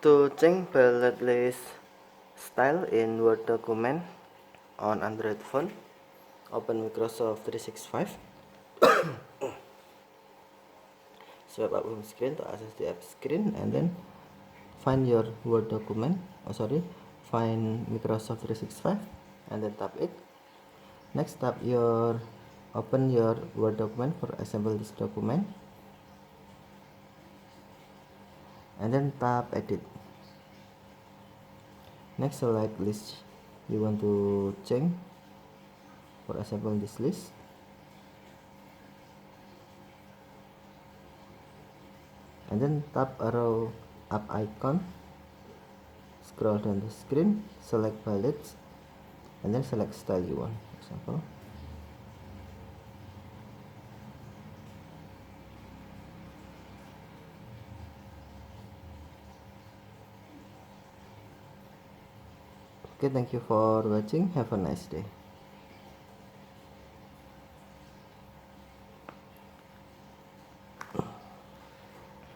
To change bullet list style in Word document on Android phone, open Microsoft 365. Swipe up home screen to access the app screen, and then find your Word document. Find Microsoft 365 and then tap it. Next, open your Word document for assemble this document, and then tap edit. Next, select list you want to change for assemble this list, and then tap arrow up icon, scroll down the screen, select palettes, and then select style you want. For example, okay, thank you for watching. Have a nice day.